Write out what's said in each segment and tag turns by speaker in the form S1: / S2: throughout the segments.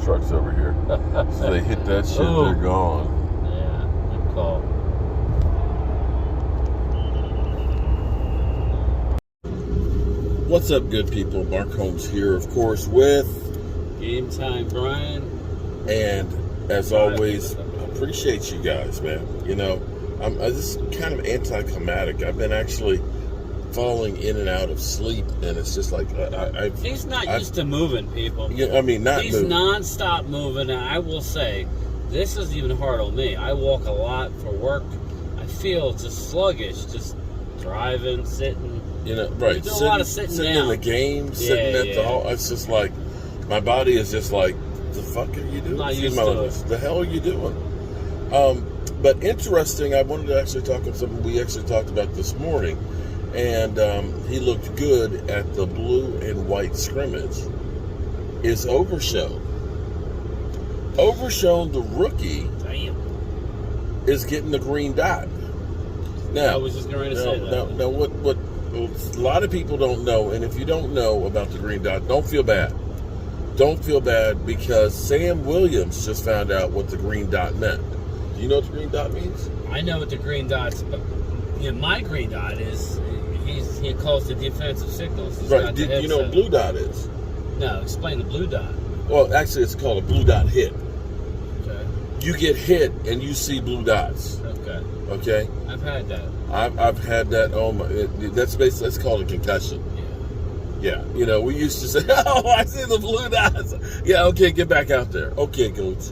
S1: trucks over here. So they hit that shit,
S2: Ooh.
S1: they're gone.
S2: Yeah, good call.
S1: What's up, good people? Mark Holmes here, of course, with
S2: Game Time Brian.
S1: And as always, I appreciate you guys, man. You know, I'm this is kind of anticlimactic. I've been actually falling in and out of sleep, and it's just like
S2: He's not used to moving, people.
S1: Yeah, I mean, not
S2: He's
S1: moving.
S2: non-stop moving, and I will say, this is even hard on me. I walk a lot for work. I feel just sluggish, just driving, sitting.
S1: You know, right?
S2: You do a lot of sitting
S1: in
S2: down.
S1: the game, sitting at the hall. It's just like my body is just like, the fuck are you doing?
S2: Not used to it.
S1: The hell are you doing? But interesting. I wanted to actually talk about something we actually talked about this morning. And he looked good at the blue and white scrimmage. Is Overshown. Overshown, the rookie, is getting the green dot. Now,
S2: I was just going to say that.
S1: Now, what a lot of people don't know, and if you don't know about the green dot, don't feel bad. Don't feel bad, because Sam Williams just found out what the green dot meant. Do you know what the green dot means?
S2: I know what the green dot's, but my green dot is. He calls the defensive signals.
S1: Right. Do you know what blue dot is?
S2: No, explain the blue dot.
S1: Well, actually, it's called a blue dot hit.
S2: Okay.
S1: You get hit and you see blue dots.
S2: Okay.
S1: Okay.
S2: I've had that.
S1: I've had that. Oh my! That's called a concussion. Yeah. You know, we used to say, "Oh, I see the blue dots." Yeah. Okay, get back out there. Okay, coach.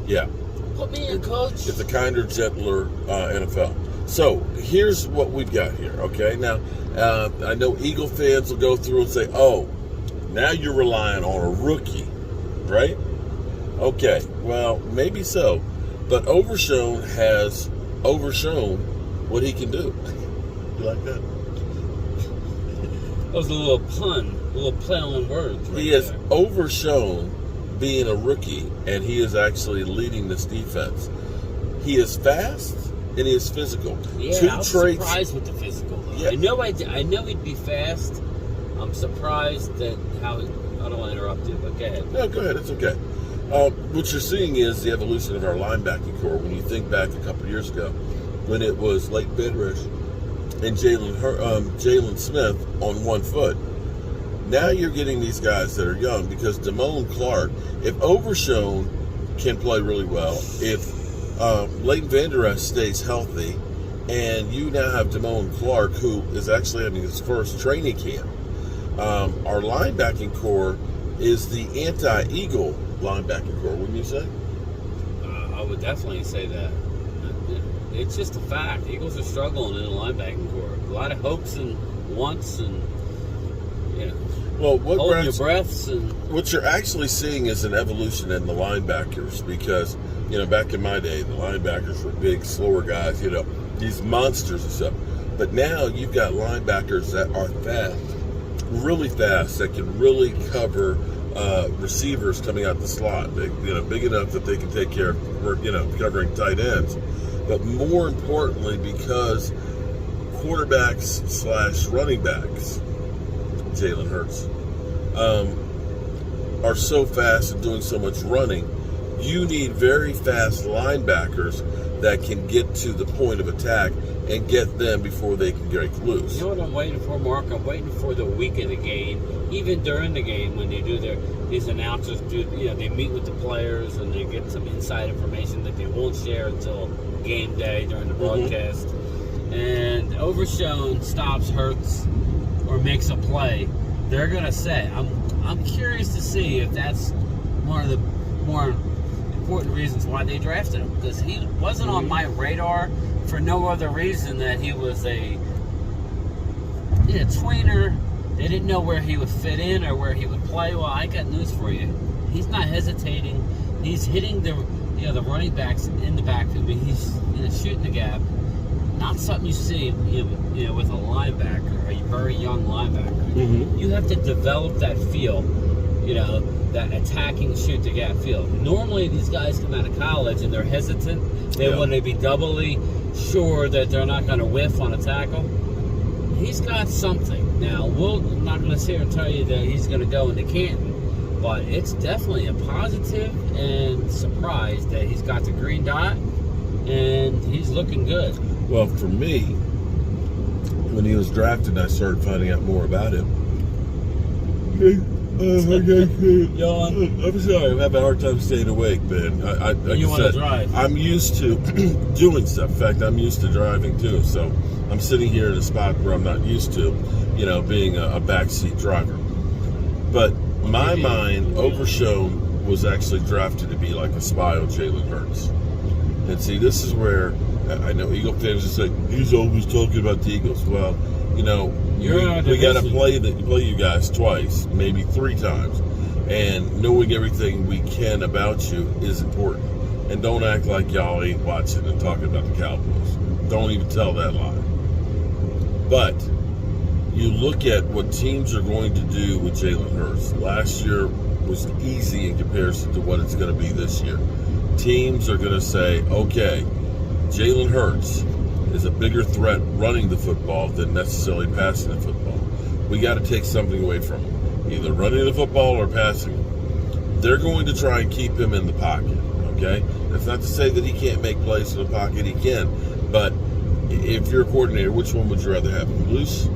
S1: Yeah.
S2: Put me in, coach.
S1: It's a kinder, gentler NFL. So here's what we've got here, okay? Now, I know Eagle fans will go through and say, oh, now you're relying on a rookie, right? Okay, well, maybe so. But Overshown has overshown what he can do. You like that?
S2: That was a little pun, a little play on words. Right
S1: He has
S2: there.
S1: overshown being a rookie, and he is actually leading this defense. He is fast. And he is physical.
S2: Yeah, I was surprised with the physical. Yeah. I know he'd be fast. I'm surprised that how. I don't want to interrupt you, but go ahead.
S1: No, go ahead. It's okay. What you're seeing is the evolution of our linebacking core. When you think back a couple of years ago, when it was Lake Bedrish and Jalen Smith on one foot. Now you're getting these guys that are young, because Damone Clark, if Overshown can play really well, if Leighton Vander Esch stays healthy, and you now have Damone Clark, who is actually having his first training camp. Our linebacking core is the anti-Eagle linebacking core, wouldn't you say?
S2: I would definitely say that. It's just a fact. Eagles are struggling in the linebacking core. A lot of hopes and wants, and
S1: well,
S2: hold your breaths. And
S1: what you're actually seeing is an evolution in the linebackers, because back in my day, the linebackers were big, slower guys, these monsters and stuff. But now you've got linebackers that are fast, really fast, that can really cover receivers coming out the slot. Big enough that they can take care of, covering tight ends. But more importantly, because quarterbacks / running backs, Jalen Hurts, are so fast and doing so much running, you need very fast linebackers that can get to the point of attack and get them before they can break loose.
S2: You know what I'm waiting for, Mark? I'm waiting for the week of the game, even during the game, when they do these announcers they meet with the players and they get some inside information that they won't share until game day during the broadcast. And Overshown stops Hurts or makes a play. They're gonna say, I'm curious to see if that's one of the more important reasons why they drafted him, because he wasn't on my radar for no other reason that he was a tweener. They didn't know where he would fit in or where he would play. Well, I got news for you. He's not hesitating. He's hitting the running backs in the backfield. He's shooting the gap. Not something you see with a linebacker, a very young linebacker. You have to develop that feel. That attacking shoot the gap feel. Normally these guys come out of college and they're hesitant. They want to be doubly sure that they're not going to whiff on a tackle. He's got something. Now, I'm not going to sit here and tell you that he's going to go into Canton, But it's definitely a positive and surprise that he's got the green dot and he's looking good.
S1: Well, for me, when he was drafted, I started finding out more about him.
S2: Yawn.
S1: I'm sorry, I'm having a hard time staying awake, man. Like
S2: You
S1: I
S2: want to
S1: said,
S2: drive.
S1: I'm used to doing stuff. In fact, I'm used to driving too. So I'm sitting here in a spot where I'm not used to, being a backseat driver. But my mind, Overshown was actually drafted to be like a spy on Jalen Hurts. And see, this is where I know Eagle fans will say he's always talking about the Eagles. Well, we got to play you guys twice, maybe 3 times, and knowing everything we can about you is important. And don't act like y'all ain't watching and talking about the Cowboys. Don't even tell that lie. But you look at what teams are going to do with Jalen Hurts. Last year was easy in comparison to what it's going to be this year. Teams are going to say, okay, Jalen Hurts is a bigger threat running the football than necessarily passing the football. We got to take something away from him, either running the football or passing it. They're going to try and keep him in the pocket, okay? That's not to say that he can't make plays in the pocket. He can, but if you're a coordinator, which one would you rather have? Him loose,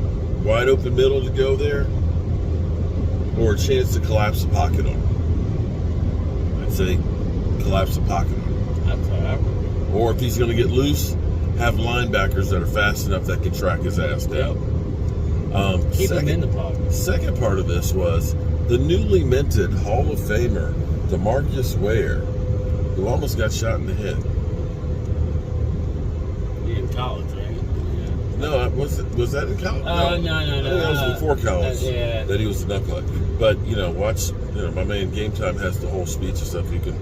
S1: wide open middle to go there, or a chance to collapse the pocket on him? I'd say collapse the pocket on him.
S2: That's what I would.
S1: Or if he's going to get loose, have linebackers that are fast enough that can track his ass down.
S2: Keep him in the pocket.
S1: Second part of this was the newly minted Hall of Famer, DeMarvion Ware, who almost got shot in the head.
S2: In college, right? Yeah.
S1: No, was that in college?
S2: No.
S1: That was before college.
S2: Yeah.
S1: That he was a knucklehead. But watch. My man Game Time has the whole speech and stuff. You can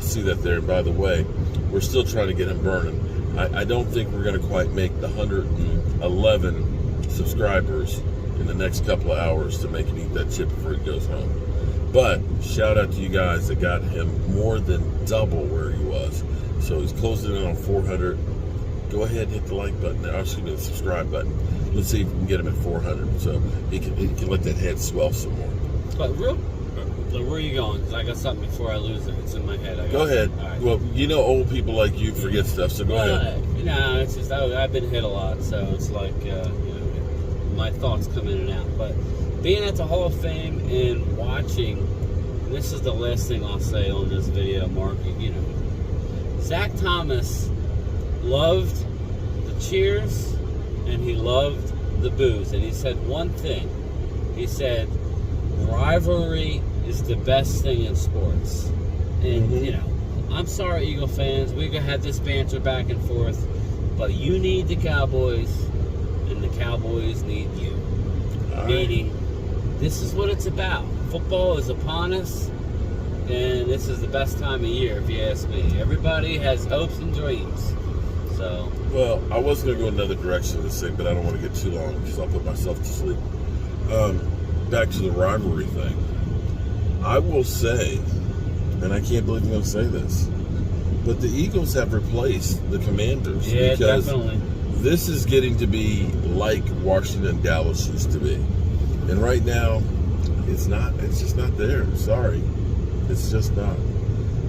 S1: see that there. And by the way, we're still trying to get him burning. I don't think we're going to quite make the 111 subscribers in the next couple of hours to make him eat that chip before he goes home. But shout out to you guys that got him more than double where he was. So he's closing in on 400. Go ahead and hit the like button there. Excuse me, the subscribe button. Let's see if we can get him at 400 so he can let that head swell some more.
S2: But where are you going? Because I got something before I lose it. It's in my head.
S1: Go ahead.
S2: Right.
S1: Well, old people like you forget stuff, so go ahead.
S2: It's just I've been hit a lot, so it's like my thoughts come in and out. But being at the Hall of Fame and watching, and this is the last thing I'll say on this video, Mark. Zach Thomas loved the cheers and he loved the boos, and he said one thing. He said, rivalry is the best thing in sports. And I'm sorry, Eagle fans, we could have this banter back and forth, but you need the Cowboys and the Cowboys need you. Meaning, this is what it's about. Football is upon us, and this is the best time of year, if you ask me. Everybody has hopes and dreams. So,
S1: well, I was going to go another direction with this thing, but I don't want to get too long because I'll put myself to sleep. Back to the rivalry thing. I will say, and I can't believe I'm going to say this, but the Eagles have replaced the Commanders.
S2: Yeah,
S1: because
S2: definitely.
S1: This is getting to be like Washington, Dallas used to be. And right now, it's not. It's just not there. Sorry. It's just not.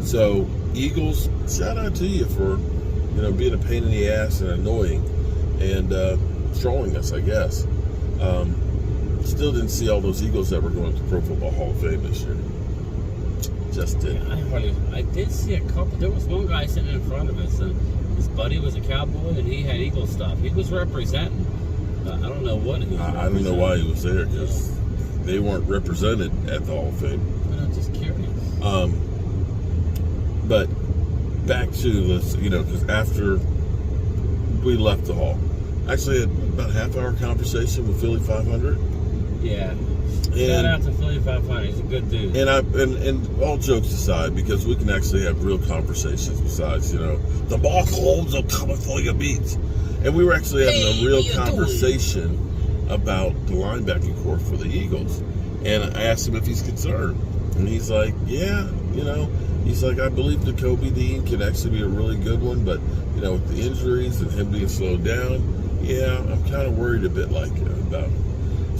S1: So, Eagles, shout out to you for, being a pain in the ass and annoying and trolling us, I guess. Still didn't see all those Eagles that were going to Pro Football Hall of Fame this year. Just did.
S2: I did see a couple. There was one guy sitting in front of us, and his buddy was a Cowboy, and he had Eagle stuff. He was representing. I don't know what he was
S1: I don't know why he was there, because they weren't represented at the Hall of Fame.
S2: I'm just curious.
S1: But back to this, because after we left the hall, actually had about a half-hour conversation with Philly 500.
S2: Yeah. Shout out to Philly 500. He's a good dude.
S1: And all jokes aside, because we can actually have real conversations besides, the ball holes are coming for your beats. And we were actually having a real conversation about the linebacking corps for the Eagles. And I asked him if he's concerned. And he's like, yeah, he's like, I believe Jacoby Dean can actually be a really good one, but, with the injuries and him being slowed down, yeah, I'm kind of worried a bit about him.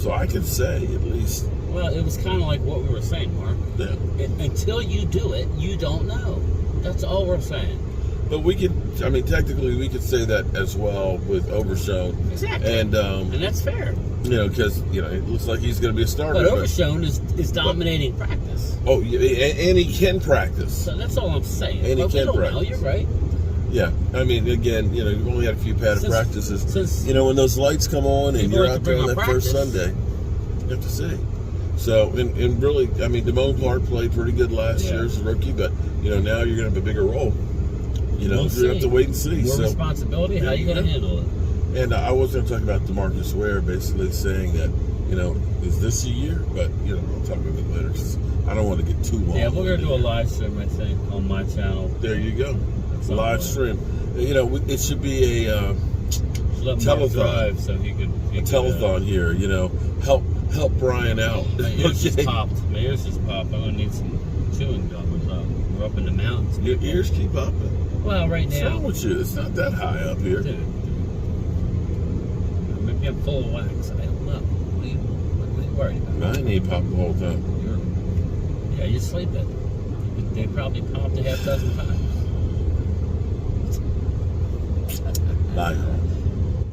S1: So I could say at least.
S2: Well, it was kind of like what we were saying, Mark.
S1: Yeah.
S2: Until you do it, you don't know. That's all we're saying.
S1: But we could, I mean, technically we could say that as well with Overshown.
S2: Exactly.
S1: And
S2: that's fair.
S1: You know, because, you know, it looks like he's going to be a starter.
S2: But Overshown is dominating practice.
S1: Oh, yeah, and he can practice.
S2: So that's all I'm saying.
S1: And he can practice.
S2: Know, you're right.
S1: Yeah. I mean, again, you know, you've only had a few padded practices. You know, when those lights come on and you're out there on that first Sunday, you have to see. So, and really, I mean, Damone Clark played pretty good last year as a rookie, but, you know, now you're going to have a bigger role. You know, you have to wait and see.
S2: More responsibility. How are you going to handle it?
S1: And I was going to talk about DeMarcus Ware, basically saying that, you know, is this a year? But, you know, I'll talk about it later because I don't want to get too long.
S2: Yeah, we're going to do a live stream, I think, on my channel.
S1: There you go. Live stream. You know, it should be a telethon.
S2: So he could
S1: telethon here, you know, help Brian out.
S2: My ears just popped. My ears just popped. I'm going to need some chewing gum or something. We're up in the mountains.
S1: Your ears keep popping.
S2: Well, right now.
S1: What's wrong with you? It's not that high up here.
S2: Dude. Maybe I'm full of wax. I don't know. What are you worried about?
S1: Mine ain't popped the whole time.
S2: You're sleeping. They probably popped a half dozen times.
S1: Bye.